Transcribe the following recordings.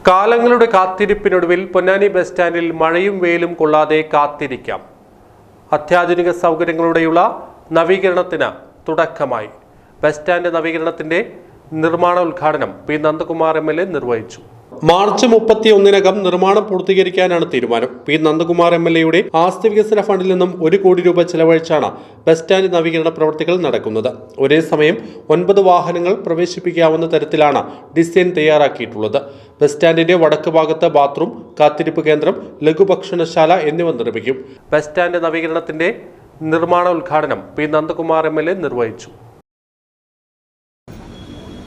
കാലങ്ങളുടെ കാത്തിരിപ്പിനൊടുവിൽ Ponnani bus സ്റ്റാൻഡിൽ മഴയും വെയിലും കൊള്ളാതെ കാത്തിരിക്കാം. അത്യാധുനിക സൗകര്യങ്ങളുടെയുള്ള നവീകരണത്തിന് തുടക്കമായി. ബസ് സ്റ്റാൻഡ് നവീകരണത്തിന്റെ നിർമ്മാണ ഉദ്ഘാടനം പി നന്ദകുമാർ MLA നിർവഹിച്ചു. മാർച്ച് 31-നകം നിർമ്മാണം പൂർത്തീകരിക്കാനാണ് തീരുമാനം. പി നന്ദകുമാർ MLAയുടെ ആസ്തി വികസന ഫണ്ടിൽ നിന്നും 1 കോടി രൂപ ചെലവഴിച്ചാണ് ബസ് സ്റ്റാൻഡ് നവീകരണ പ്രവൃത്തികൾ നടക്കുന്നത്. ഒരേ സമയം 9 വാഹനങ്ങൾ പ്രവേശിപ്പിക്കാവുന്ന തരത്തിലാണ് ഡിസൈൻ തയ്യാറാക്കിയിട്ടുള്ളത്. ബസ് സ്റ്റാൻഡിന്റെ വടക്ക് ഭാഗത്ത് ബാത്റൂം, കാത്തിരിപ്പ് കേന്ദ്രം, ലഘുഭക്ഷണശാല എന്നിവ നിർമ്മിക്കും. ബസ് സ്റ്റാൻഡ് നവീകരണത്തിന്റെ നിർമ്മാണ ഉദ്ഘാടനം പി നന്ദകുമാർ MLA നിർവഹിച്ചു.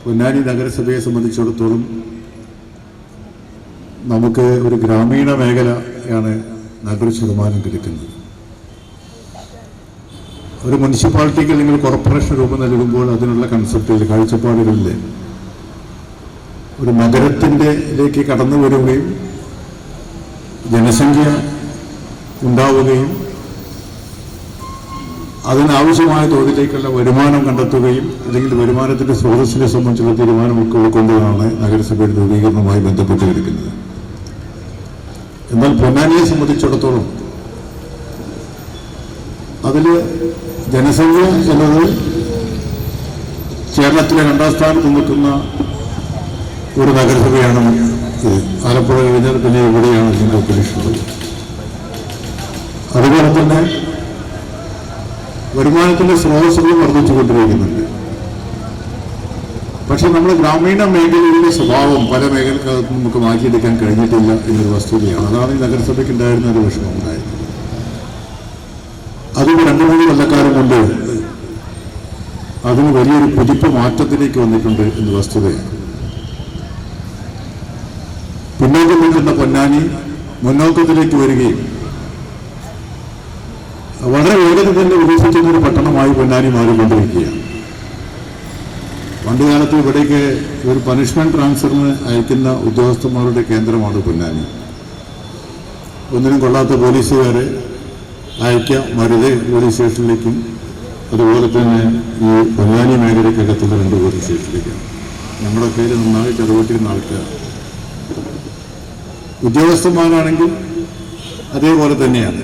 പൊന്നാനി നഗരസഭയെ സംബന്ധിച്ചിടത്തോളം നമുക്ക് ഒരു ഗ്രാമീണ മേഖലയാണ് 40% കിടക്കുന്നത്. ഒരു മുനിസിപ്പാലിറ്റിക്ക് അല്ലെങ്കിൽ കോർപ്പറേഷൻ രൂപം നൽകുമ്പോൾ അതിനുള്ള കൺസെപ്റ്റിൽ കാഴ്ചപ്പാടുകളിൽ ഒരു നഗരത്തിൻ്റെലേക്ക് കടന്നു വരികയും ജനസംഖ്യ ഉണ്ടാവുകയും അതിനാവശ്യമായ തോതിലേക്കുള്ള വരുമാനം കണ്ടെത്തുകയും അല്ലെങ്കിൽ വരുമാനത്തിൻ്റെ സ്രോതസ്സിനെ സംബന്ധിച്ചുള്ള തീരുമാനമൊക്കെ ഉൾക്കൊണ്ടുകൊണ്ടാണ് നഗരസഭയുടെ രൂപീകരണവുമായി ബന്ധപ്പെട്ട് കിടക്കുന്നത്. എന്നാൽ പൊന്നാനിയെ സംബന്ധിച്ചിടത്തോളം അതിൽ ജനസംഖ്യ എന്നത് കേരളത്തിലെ 2ാം സ്ഥാനത്ത് നിൽക്കുന്ന ഒരു നഗരസഭയാണ് ഇത്. ആലപ്പുഴ കഴിഞ്ഞാൽ പിന്നെ ഇവിടെയാണ് ഇതിൻ്റെ ഒപ്പുള്ളത്. അതുപോലെ തന്നെ വരുമാനത്തിൻ്റെ സ്രോതസ്സുകൾ വർദ്ധിച്ചുകൊണ്ടിരിക്കുന്നുണ്ട്. പക്ഷെ നമ്മുടെ ഗ്രാമീണ മേഖലയിലെ സ്വഭാവം പല മേഖലക്കകത്തും നമുക്ക് മാറ്റിയെടുക്കാൻ കഴിഞ്ഞിട്ടില്ല എന്നൊരു വസ്തുതയാണ്. അതാണ് ഈ നഗരസഭയ്ക്ക് ഉണ്ടായിരുന്ന ഒരു വിഷമം ഉണ്ടായിരുന്നത്. അതിന് 2-3 കൊല്ലക്കാലം കൊണ്ട് അതിന് വലിയൊരു കുതിപ്പ് മാറ്റത്തിലേക്ക് വന്നിട്ടുണ്ട് എന്ന വസ്തുതയാണ്. പിന്നോക്കം നിൽക്കുന്ന പൊന്നാനി മുന്നോക്കത്തിലേക്ക് വരികയും വളരെ വേഗത്തിൽ തന്നെ വികസിക്കുന്ന ഒരു പട്ടണമായി പൊന്നാനി മാറിക്കൊണ്ടിരിക്കുകയാണ്. പണ്ടുകാലത്ത് ഇവിടേക്ക് ഒരു പണിഷ്മെന്റ് ട്രാൻസ്ഫറിന് അയക്കുന്ന ഉദ്യോഗസ്ഥന്മാരുടെ കേന്ദ്രമാണ് പൊന്നാനി. ഒന്നിനും കൊള്ളാത്ത പോലീസുകാരെ അയക്കാം മരുതേ പോലീസ് സ്റ്റേഷനിലേക്കും അതുപോലെ തന്നെ ഈ പൊന്നാനി മേഖലയ്ക്കകത്തുള്ള 2 പോലീസ് സ്റ്റേഷനിലേക്കാണ്. ഞങ്ങളുടെ പേര് നന്നായിട്ട് ഇടപെട്ടിരുന്ന ആൾക്കാർ ഉദ്യോഗസ്ഥന്മാരാണെങ്കിൽ അതേപോലെ തന്നെയാണ്.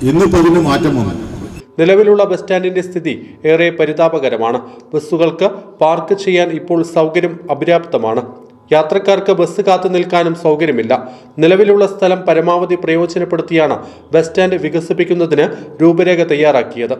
ഇന്നിപ്പോൾ അതിന് മാറ്റം വന്നു. നിലവിലുള്ള ബസ് സ്റ്റാൻഡിന്റെ സ്ഥിതി ഏറെ പരിതാപകരമാണ്. ബസ്സുകൾക്ക് പാർക്ക് ചെയ്യാൻ ഇപ്പോൾ സൗകര്യം അപര്യാപ്തമാണ്. യാത്രക്കാർക്ക് ബസ് കാത്തു നിൽക്കാനും സൗകര്യമില്ല. നിലവിലുള്ള സ്ഥലം പരമാവധി പ്രയോജനപ്പെടുത്തിയാണ് ബസ് സ്റ്റാൻഡ് വികസിപ്പിക്കുന്നതിന് രൂപരേഖ തയ്യാറാക്കിയത്.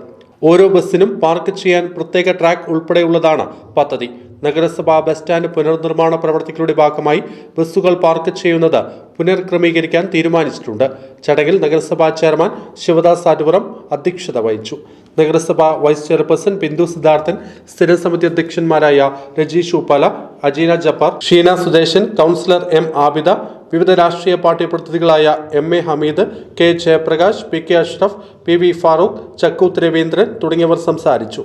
ഓരോ ബസ്സിനും പാർക്ക് ചെയ്യാൻ പ്രത്യേക ട്രാക്ക് ഉൾപ്പെടെയുള്ളതാണ് പദ്ധതി. നഗരസഭ ബസ് സ്റ്റാൻഡ് പുനർനിർമ്മാണ പ്രവർത്തികളുടെ ഭാഗമായി ബസ്സുകൾ പാർക്ക് ചെയ്യുന്നത് പുനർക്രമീകരിക്കാൻ തീരുമാനിച്ചിട്ടുണ്ട്. ചടങ്ങിൽ നഗരസഭാ ചെയർമാൻ ശിവദാസ് ആറ്റുപുറം അധ്യക്ഷത വഹിച്ചു. നഗരസഭ വൈസ് ചെയർപേഴ്സൺ ബിന്ദു സിദ്ധാർത്ഥൻ, സ്ഥിരം സമിതി അധ്യക്ഷന്മാരായ രജീഷ് ഉപ്പാല, അജീന ജപ്പാർ, ഷീന സുദേശൻ, കൗൺസിലർ M ആബിദ, വിവിധ രാഷ്ട്രീയ പാർട്ടി പ്രതിനിധികളായ MA Hameed, K Jayaprakash, PK Ashraf, PV Farooq, Chakkooth Raveendran തുടങ്ങിയവർ സംസാരിച്ചു.